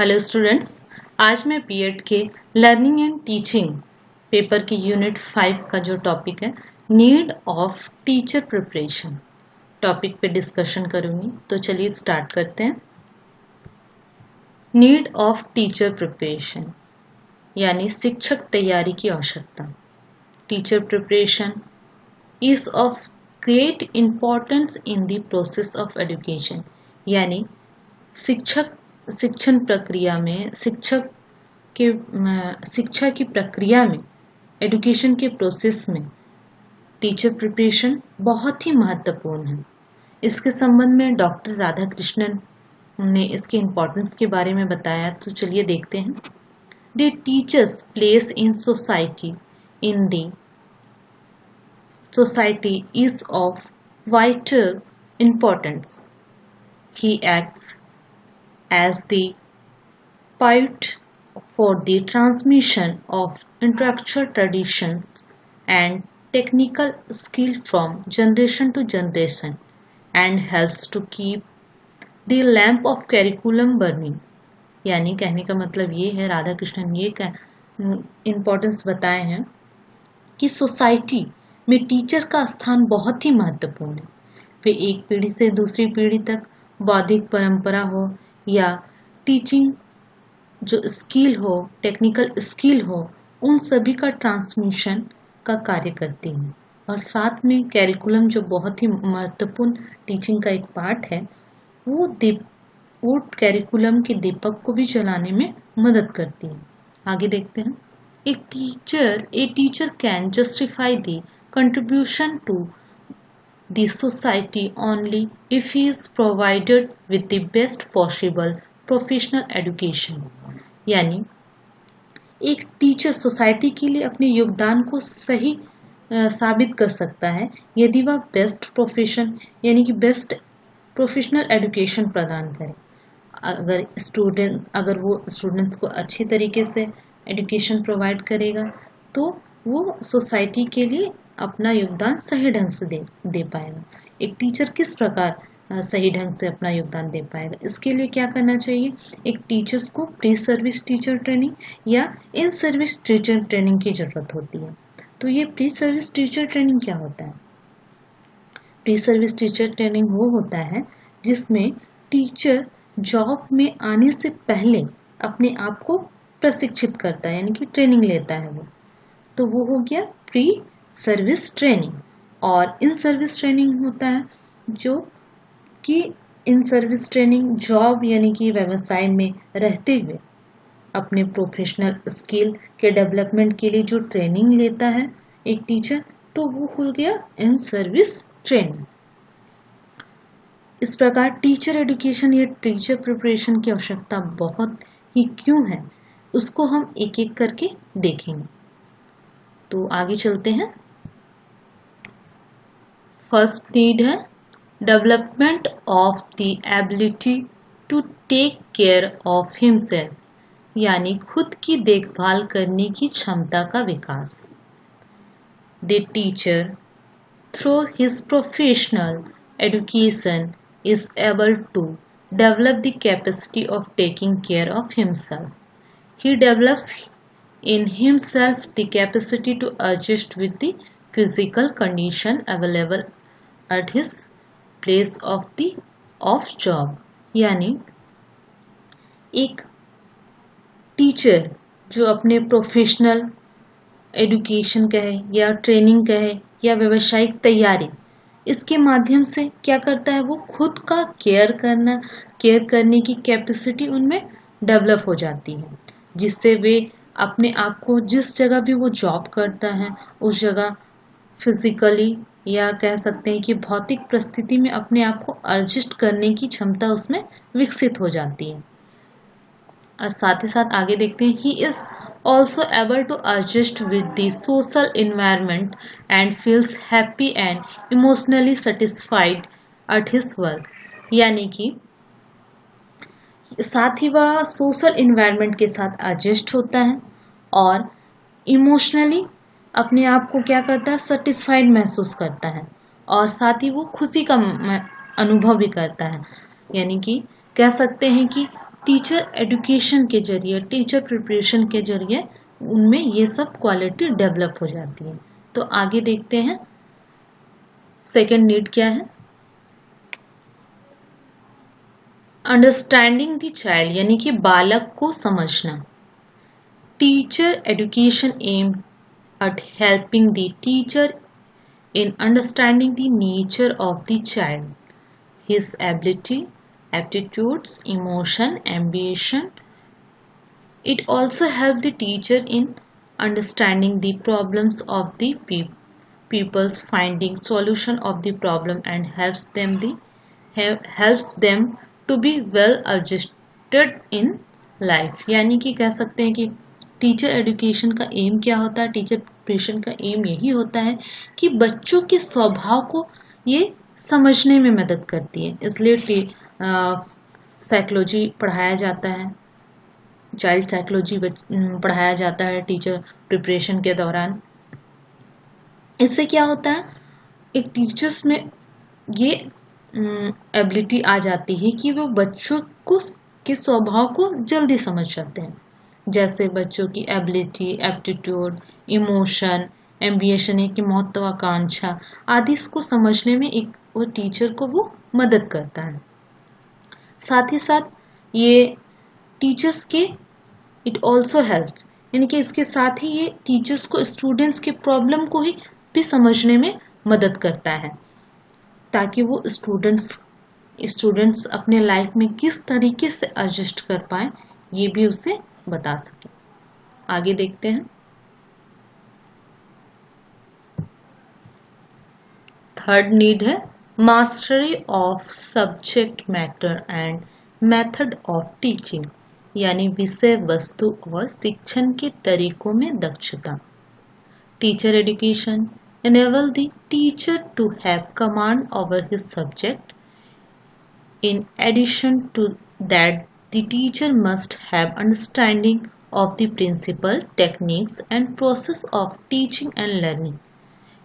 Hello students, आज मैं BEd के लर्निंग एंड टीचिंग पेपर के यूनिट 5 का जो टॉपिक है need of teacher preparation topic पे डिस्कशन करूँगी। तो चलिए स्टार्ट करते हैं। नीड ऑफ टीचर प्रिपरेशन यानी शिक्षक तैयारी की आवश्यकता। Teacher preparation is of great importance in the process of education यानी शिक्षण प्रक्रिया में शिक्षा की प्रक्रिया में एजुकेशन के प्रोसेस में टीचर प्रिपरेशन बहुत ही महत्वपूर्ण है। इसके संबंध में डॉक्टर राधाकृष्णन ने इसके इम्पोर्टेंस के बारे में बताया। तो चलिए देखते हैं। The teachers place in society is of vital importance. He acts as the pivot for the transmission of intellectual traditions and technical skill from generation to generation and helps to keep the lamp of curriculum burning. यानी कहने का मतलब ये है, राधा कृष्णन ये importance बताए हैं कि सोसाइटी में टीचर का स्थान बहुत ही महत्वपूर्ण है। वे एक पीढ़ी से दूसरी पीढ़ी तक बौद्धिक परंपरा हो या टीचिंग जो स्किल हो, टेक्निकल स्किल हो, उन सभी का ट्रांसमिशन का कार्य करती हैं। और साथ में कैरिकुलम जो बहुत ही महत्वपूर्ण टीचिंग का एक पार्ट है, वो कैरिकुलम के दीपक को भी जलाने में मदद करती है। आगे देखते हैं। A teacher can justify the contribution to the society only if he is provided with the best possible professional education. यानी एक टीचर सोसाइटी के लिए अपने योगदान को सही साबित कर सकता है यदि वह बेस्ट प्रोफेशन यानी कि बेस्ट प्रोफेशनल एजुकेशन प्रदान करे। अगर वो स्टूडेंट्स को अच्छी तरीके से एजुकेशन प्रोवाइड करेगा तो वो सोसाइटी के लिए अपना योगदान सही ढंग से दे पाएगा। एक टीचर किस प्रकार सही ढंग से अपना योगदान दे पाएगा, इसके लिए क्या करना चाहिए? एक टीचर्स को प्री सर्विस टीचर ट्रेनिंग या इन सर्विस टीचर ट्रेनिंग की ज़रूरत होती है। तो ये प्री सर्विस टीचर ट्रेनिंग क्या होता है? प्री सर्विस टीचर ट्रेनिंग वो होता है जिसमें टीचर जॉब में आने से पहले अपने आप को प्रशिक्षित करता है यानी कि ट्रेनिंग लेता है वो। तो वो हो गया प्री सर्विस ट्रेनिंग। और इन सर्विस ट्रेनिंग होता है जो कि इन सर्विस ट्रेनिंग जॉब यानी कि व्यवसाय में रहते हुए अपने प्रोफेशनल स्किल के डेवलपमेंट के लिए जो ट्रेनिंग लेता है एक टीचर, तो वो हो गया इन सर्विस ट्रेनिंग। इस प्रकार टीचर एजुकेशन या टीचर प्रिपरेशन की आवश्यकता बहुत ही क्यों है उसको हम एक एक करके देखेंगे। तो आगे चलते हैं। फर्स्ट नीड है development of the ability to take care of himself यानी खुद की देखभाल करने की क्षमता का विकास। The teacher through his professional education is able to develop the capacity of taking care of himself. He develops in himself the capacity to adjust with the physical condition available at his place of job. यानी एक teacher जो अपने professional education कहे या training कहे या व्यावसायिक तैयारी, इसके माध्यम से क्या करता है? वो खुद का केयर करने की कैपेसिटी उनमें डेवलप हो जाती है, जिससे वे अपने आप को जिस जगह भी वो जॉब करता है उस जगह फिजिकली या कह सकते हैं कि भौतिक परिस्थिति में अपने आप को एडजस्ट करने की क्षमता उसमें विकसित हो जाती है। और साथ ही साथ आगे देखते हैं। He is also able to adjust with the social environment and feels happy and emotionally satisfied at his work. यानी कि साथ ही वह सोशल इन्वायरमेंट के साथ एडजस्ट होता है और इमोशनली अपने आप को क्या करता है? सेटिस्फाइड महसूस करता है और साथ ही वो खुशी का अनुभव भी करता है। यानी कि कह सकते हैं कि टीचर एजुकेशन के जरिए, टीचर प्रिपरेशन के जरिए उनमें ये सब क्वालिटी डेवलप हो जाती है। तो आगे देखते हैं सेकेंड नीड क्या है। अंडरस्टैंडिंग द चाइल्ड, यानी कि बालक को समझना। Teacher education aim at helping the teacher in understanding the nature of the child, his ability, aptitudes, emotion, ambition. It also helps the teacher in understanding the problems of the people's finding solution of the problem and helps them to be well adjusted in life। यानी कि कह सकते हैं कि teacher education का M क्या होता है, टीचर प्रिपरेशन का एम यही होता है कि बच्चों के स्वभाव को ये समझने में मदद करती है। इसलिए साइकोलॉजी पढ़ाया जाता है, चाइल्ड साइकोलॉजी पढ़ाया जाता है टीचर प्रिपरेशन के दौरान। इससे क्या होता है, एक टीचर्स में ये एबिलिटी आ जाती है कि वो बच्चों को के स्वभाव को जल्दी समझ सकते हैं। जैसे बच्चों की एबिलिटी, एप्टीट्यूड, इमोशन, एम्बिशन है कि महत्वाकांक्षा आदि इसको समझने में एक वो टीचर को वो मदद करता है। साथ ही साथ ये टीचर्स के इट ऑल्सो हेल्प्स, यानी कि इसके साथ ही ये टीचर्स को स्टूडेंट्स के प्रॉब्लम को ही भी समझने में मदद करता है, ताकि वो स्टूडेंट्स अपने लाइफ में किस तरीके से एडजस्ट कर पाए ये भी उसे बता सके। आगे देखते हैं थर्ड नीड है mastery of subject matter and method of teaching, यानी विषय वस्तु और शिक्षण के तरीकों में दक्षता। Teacher education enable the teacher to have command over his subject. In addition to that, the teacher must have understanding of the principle, techniques and process of teaching and learning.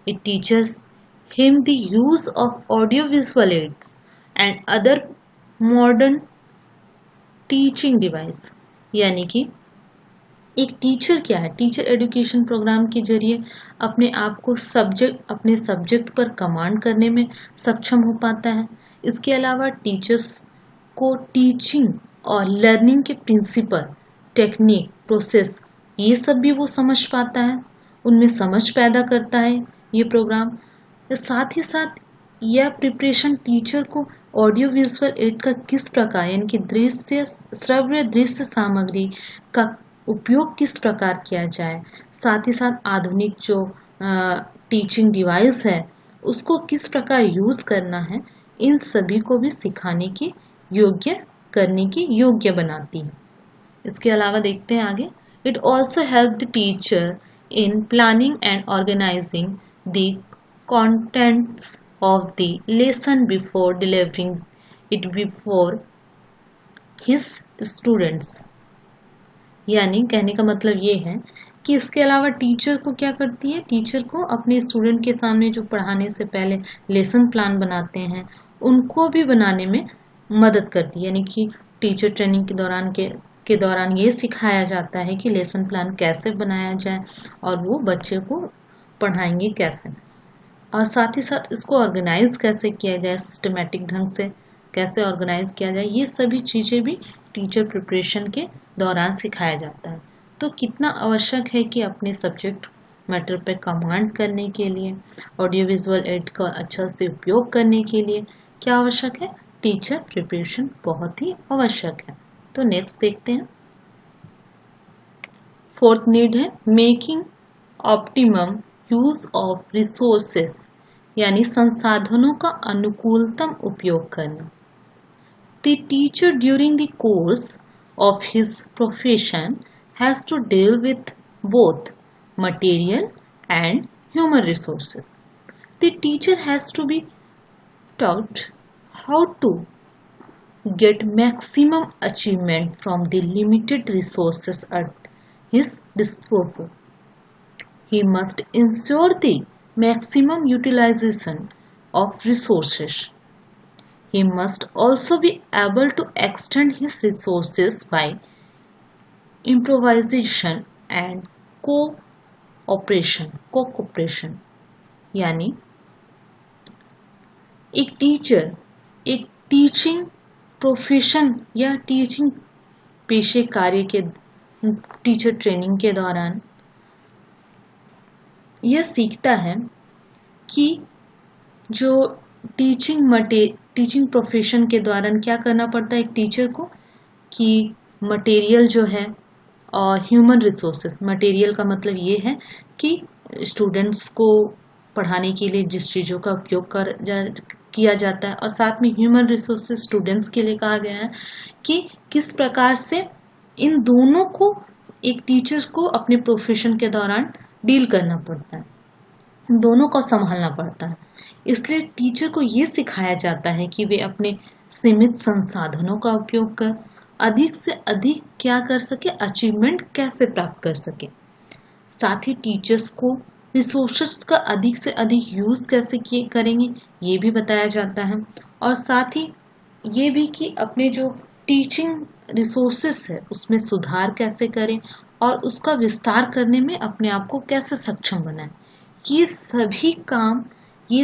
It teaches him the use of audiovisual aids and other modern teaching device। यानी कि एक teacher क्या है, teacher education programme के जरिए अपने आप को अपने सब्जेक्ट पर कमांड करने में सक्षम हो पाता है। इसके अलावा टीचर्स को टीचिंग और लर्निंग के प्रिंसिपल, टेक्निक, प्रोसेस ये सब भी वो समझ पाता है, उनमें समझ पैदा करता है ये प्रोग्राम। साथ ही साथ यह प्रिपरेशन टीचर को ऑडियो विजुअल एड का किस प्रकार, यानी कि दृश्य श्रव्य दृश्य सामग्री का उपयोग किस प्रकार किया जाए, साथ ही साथ आधुनिक जो टीचिंग डिवाइस है उसको किस प्रकार यूज करना है, इन सभी को भी सिखाने की करने की योग्य बनाती है। इसके अलावा देखते हैं आगे, it also help the teacher in planning and organising the contents of the lesson before delivering it before his students। यानी कहने का मतलब ये है कि इसके अलावा टीचर को क्या करती है, टीचर को अपने स्टूडेंट के सामने जो पढ़ाने से पहले लेसन प्लान बनाते हैं उनको भी बनाने में मदद करती है। यानी कि टीचर ट्रेनिंग के दौरान ये सिखाया जाता है कि लेसन प्लान कैसे बनाया जाए और वो बच्चे को पढ़ाएंगे कैसे, और साथ ही साथ इसको ऑर्गेनाइज कैसे किया जाए, सिस्टमेटिक ढंग से कैसे ऑर्गेनाइज किया जाए, ये सभी चीज़ें भी टीचर प्रिपरेशन के दौरान सिखाया जाता है। तो कितना आवश्यक है कि अपने सब्जेक्ट मैटर पर कमांड करने के लिए, ऑडियो विजुअल एड का अच्छा से उपयोग करने के लिए क्या आवश्यक है, टीचर प्रिपरेशन बहुत ही आवश्यक है। तो नेक्स्ट देखते हैं, फोर्थ नीड है making optimum use of resources, यानी संसाधनों का अनुकूलतम उपयोग करना। The teacher during the course of his profession has to deal with both material and human resources. The teacher has to be taught how to get maximum achievement from the limited resources at his disposal. He must ensure the maximum utilization of resources. He must also be able to extend his resources by improvisation and co-cooperation. यानी एक teacher एक teaching profession या teaching पेशे कार्य के teacher training के दौरान यह सीखता है कि जो टीचिंग प्रोफेशन के दौरान क्या करना पड़ता है एक टीचर को कि मटेरियल जो है और ह्यूमन रिसोर्सेज मटेरियल का मतलब ये है कि स्टूडेंट्स को पढ़ाने के लिए जिस चीज़ों का उपयोग किया जाता है और साथ में ह्यूमन रिसोर्सेज स्टूडेंट्स के लिए कहा गया है कि किस प्रकार से इन दोनों को एक टीचर को अपने प्रोफेशन के दौरान डील करना पड़ता है, इन दोनों को संभालना पड़ता है। इसलिए टीचर को ये सिखाया जाता है कि वे अपने सीमित संसाधनों का उपयोग कर अधिक से अधिक क्या कर सके, अचीवमेंट कैसे प्राप्त कर सके। साथ ही टीचर्स को रिसोर्सेज का अधिक से अधिक यूज कैसे करेंगे ये भी बताया जाता है और साथ ही ये भी कि अपने जो टीचिंग रिसोर्सेज है उसमें सुधार कैसे करें और उसका विस्तार करने में अपने आप को कैसे सक्षम बनाएं। ये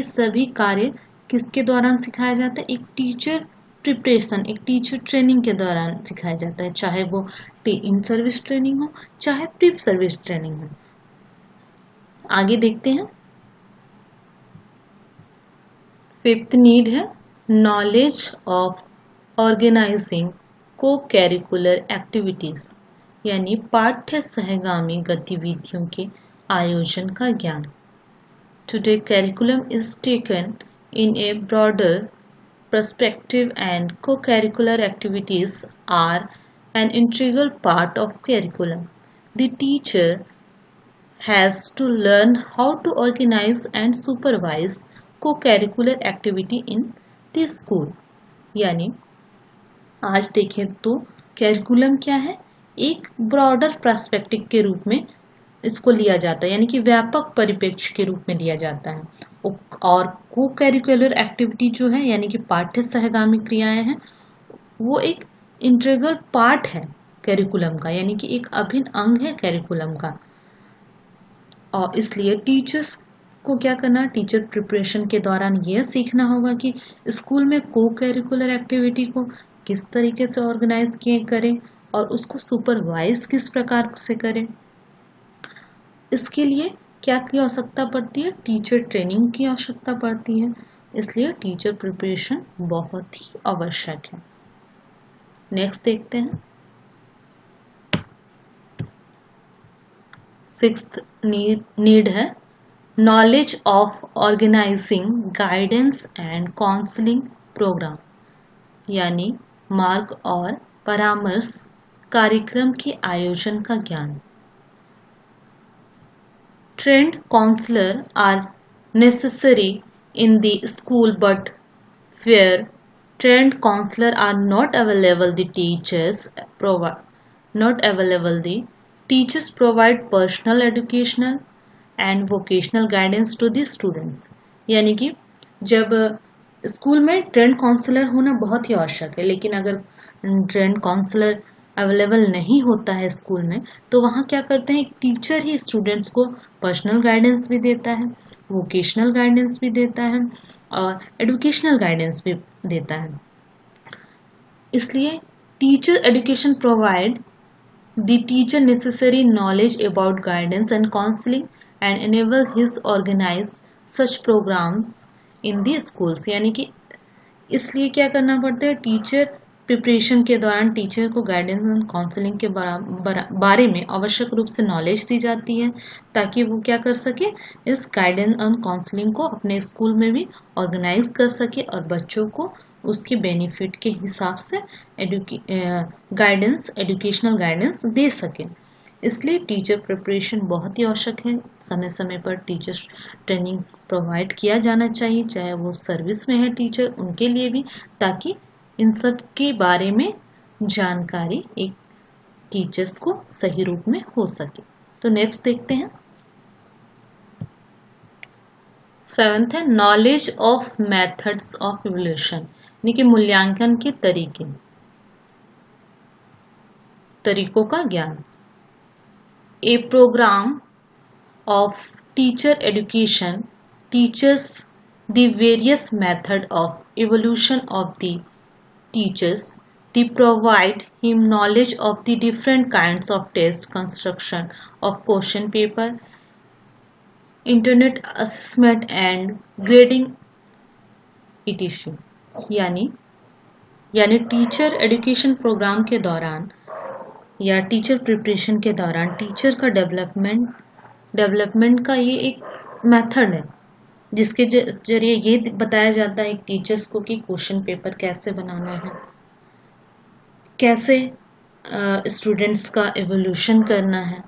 सभी कार्य किसके दौरान सिखाया जाता है, एक टीचर प्रिपरेशन एक टीचर ट्रेनिंग के दौरान सिखाया जाता है, चाहे वो इन सर्विस ट्रेनिंग हो चाहे प्री सर्विस ट्रेनिंग हो। आगे देखते हैं। फिफ्थ नीड है नॉलेज ऑफ ऑर्गेनाइजिंग को कैरिकुलर एक्टिविटीज यानी पाठ्य सहगामी गतिविधियों के आयोजन का ज्ञान। Today curriculum is taken in a broader perspective and co-curricular activities are an integral part of curriculum. The teacher has to learn how to organize and supervise co-curricular activity in the school. यानी आज देखें तो curriculum क्या है, एक broader perspective के रूप में इसको लिया जाता है, यानी कि व्यापक परिप्रेक्ष्य के रूप में लिया जाता है। और को करिकुलर एक्टिविटी जो है यानी कि पाठ्य सहगामी क्रियाएं हैं वो एक इंटीग्रल पार्ट है करिकुलम का, यानी कि एक अभिन्न अंग है करिकुलम का। और इसलिए टीचर्स को क्या करना, टीचर प्रिपरेशन के दौरान यह सीखना होगा कि स्कूल में को करिकुलर एक्टिविटी को किस तरीके से ऑर्गेनाइज करें और उसको सुपरवाइज किस प्रकार से करें। इसके लिए क्या की आवश्यकता पड़ती है, टीचर ट्रेनिंग की आवश्यकता पड़ती है। इसलिए टीचर प्रिपरेशन बहुत ही आवश्यक है। नेक्स्ट देखते हैं। सिक्स्थ नीड है knowledge of organising guidance and counselling programme यानी मार्ग और परामर्श कार्यक्रम के आयोजन का ज्ञान। Trained counselors are necessary in the school, but where trained counselors are not available, the teachers provide personal educational and vocational guidance to the students. यानी कि जब स्कूल में ट्रेंड काउंसलर होना बहुत ही आवश्यक है, लेकिन अगर ट्रेंड काउंसलर अवेलेबल नहीं होता है स्कूल में तो वहाँ क्या करते हैं, एक टीचर ही स्टूडेंट्स को पर्सनल गाइडेंस भी देता है, वोकेशनल गाइडेंस भी देता है और एजुकेशनल गाइडेंस भी देता है। इसलिए teacher education provide the teacher necessary knowledge about guidance and counselling and enable his organise such programmes in the schools. यानी कि इसलिए क्या करना पड़ता है, टीचर प्रिपरेशन के दौरान टीचर को गाइडेंस एंड काउंसलिंग के बारे में आवश्यक रूप से नॉलेज दी जाती है ताकि वो क्या कर सके, इस गाइडेंस एंड काउंसलिंग को अपने स्कूल में भी ऑर्गेनाइज कर सके और बच्चों को उसके बेनिफिट के हिसाब से एजुकेशनल गाइडेंस दे सके। इसलिए टीचर प्रिपरेशन बहुत ही आवश्यक है। समय समय पर टीचर ट्रेनिंग प्रोवाइड किया जाना चाहिए, चाहे वो सर्विस में है टीचर उनके लिए भी, ताकि इन सब के बारे में जानकारी एक टीचर्स को सही रूप में हो सके। तो नेक्स्ट देखते हैं। सेवेंथ है knowledge of methods of evolution यानी कि मूल्यांकन के तरीकों का ज्ञान। ए programme of teacher education teaches the various method of evolution of the teachers. They provide him knowledge of the different kinds of test, construction of question paper, internet assessment and grading etc. यानी teacher education programme के दौरान या teacher preparation के दौरान teacher का development का ये एक मेथड है जिसके जरिए ये बताया जाता है टीचर्स को कि क्वेश्चन पेपर कैसे बनाना है, कैसे स्टूडेंट्स का एवोल्यूशन करना है,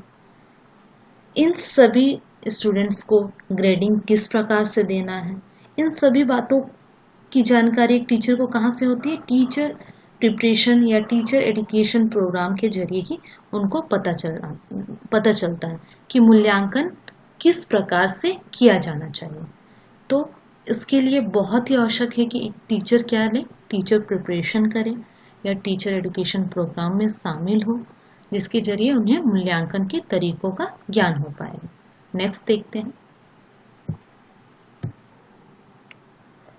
इन सभी स्टूडेंट्स को ग्रेडिंग किस प्रकार से देना है, इन सभी बातों की जानकारी एक टीचर को कहाँ से होती है? टीचर प्रिपरेशन या टीचर एजुकेशन प्रोग्राम के जरिए ही उनको पता चलता है कि मूल्यांकन किस प्रकार से किया जाना चाहिए। तो इसके लिए बहुत ही आवश्यक है कि एक टीचर क्या ले, टीचर प्रिपरेशन करे या टीचर एजुकेशन प्रोग्राम में शामिल हो, जिसके जरिए उन्हें मूल्यांकन के तरीकों का ज्ञान हो पाएगा। नेक्स्ट देखते हैं।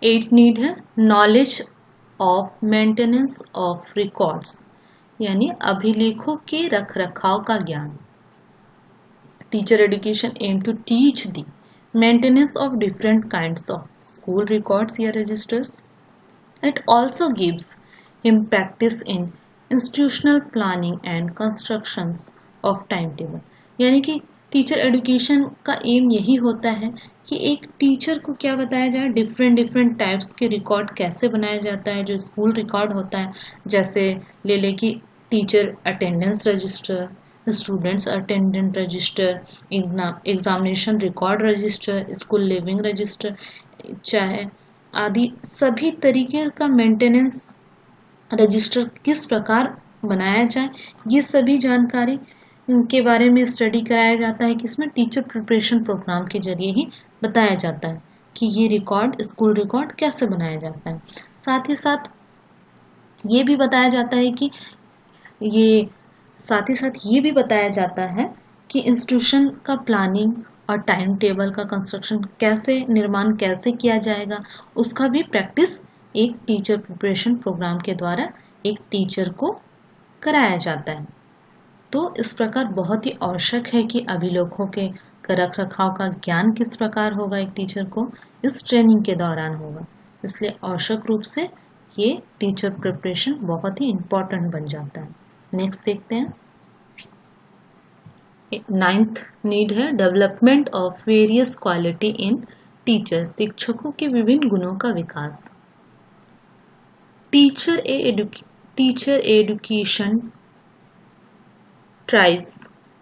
8 नीड है knowledge of maintenance of records, यानी अभिलेखों के रखरखाव का ज्ञान। Teacher education aim to teach the maintenance of different kinds of school records or registers. It also gives him practice in institutional planning and constructions of timetable. यानी कि teacher education का M यही होता है कि एक टीचर को क्या बताया जाए, डिफरेंट टाइप्स के रिकॉर्ड कैसे बनाया जाता है। जो स्कूल रिकॉर्ड होता है, जैसे ले कि teacher attendance register, students attendant register, examination record register, school living register, चाहे आदि सभी तरीके का मेंटेनेंस रजिस्टर किस प्रकार बनाया जाए, ये सभी जानकारी के बारे में स्टडी कराया जाता है। किसमें? टीचर प्रिपरेशन प्रोग्राम के जरिए ही बताया जाता है कि ये रिकॉर्ड, स्कूल रिकॉर्ड कैसे बनाया जाता है। साथ ही साथ ये भी बताया जाता है कि इंस्टीट्यूशन का प्लानिंग और टाइम टेबल का कंस्ट्रक्शन निर्माण कैसे किया जाएगा, उसका भी प्रैक्टिस एक टीचर प्रिपरेशन प्रोग्राम के द्वारा एक टीचर को कराया जाता है। तो इस प्रकार बहुत ही आवश्यक है कि अभिलेखों के रखरखाव का ज्ञान किस प्रकार होगा, एक टीचर को इस ट्रेनिंग के दौरान होगा। इसलिए आवश्यक रूप से ये टीचर प्रिपरेशन बहुत ही इम्पोर्टेंट बन जाता है। नेक्स्ट देखते हैं। 9th नीड है development of various quality in teacher, शिक्षकों के विभिन्न गुणों का विकास। Teacher education tries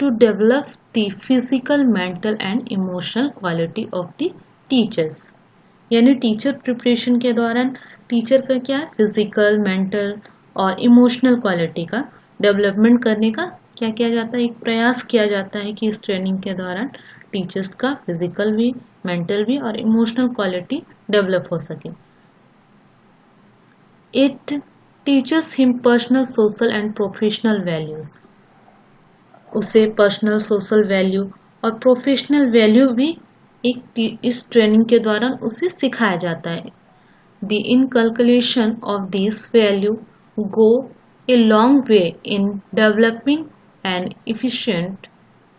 to develop the physical, mental and emotional quality of the teachers. यानी टीचर प्रिपरेशन के दौरान टीचर का क्या फिजिकल, मेंटल और इमोशनल क्वालिटी का डेवलपमेंट करने का क्या किया जाता है, एक प्रयास किया जाता है कि इस ट्रेनिंग के दौरान टीचर्स का फिजिकल भी, मेंटल भी और इमोशनल क्वालिटी डेवलप हो सके। It teachers him personal, social and professional values, उसे पर्सनल, सोशल वैल्यू और प्रोफेशनल वैल्यू भी इस ट्रेनिंग के दौरान उसे सिखाया जाता है। The inculcation of this value go a long way in developing an efficient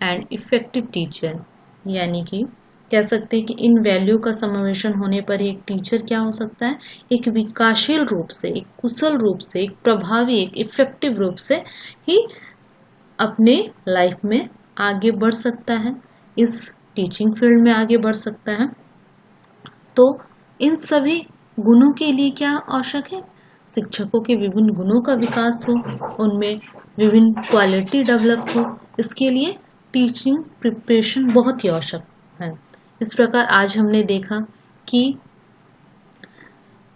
and effective teacher. यानी कि कह सकते हैं कि इन वैल्यू का समावेशन होने पर एक टीचर क्या हो सकता है, एक विकासशील रूप से, एक कुशल रूप से, एक प्रभावी, एक इफेक्टिव रूप से ही अपने लाइफ में आगे बढ़ सकता है, इस टीचिंग फील्ड में आगे बढ़ सकता है। तो इन सभी गुणों के लिए क्या आवश्यक है, शिक्षकों के विभिन्न गुणों का विकास हो, उनमें विभिन्न क्वालिटी डेवलप हो। इसके लिए टीचिंग प्रिपरेशन बहुत ही आवश्यक है। इस प्रकार आज हमने देखा कि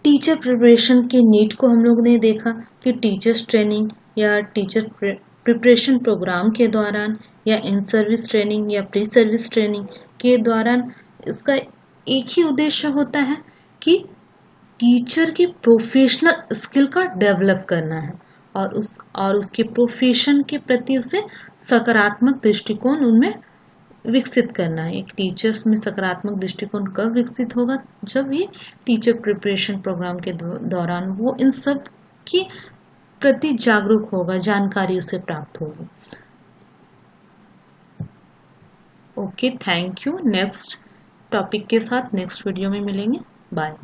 टीचर प्रिपरेशन के नीड को हम लोग ने देखा कि टीचर्स ट्रेनिंग या टीचर प्रिपरेशन प्रोग्राम के दौरान या इन सर्विस ट्रेनिंग या प्री सर्विस ट्रेनिंग के दौरान इसका एक ही उद्देश्य होता है कि टीचर की प्रोफेशनल स्किल का डेवलप करना है और उसके प्रोफेशन के प्रति उसे सकारात्मक दृष्टिकोण उनमें विकसित करना है। एक टीचर्स में सकारात्मक दृष्टिकोण कब विकसित होगा? जब ये टीचर प्रिपरेशन प्रोग्राम के दौरान वो इन सब की प्रति जागरूक होगा, जानकारी उसे प्राप्त होगी। Okay, thank you. Next topic के साथ नेक्स्ट वीडियो में मिलेंगे। बाय।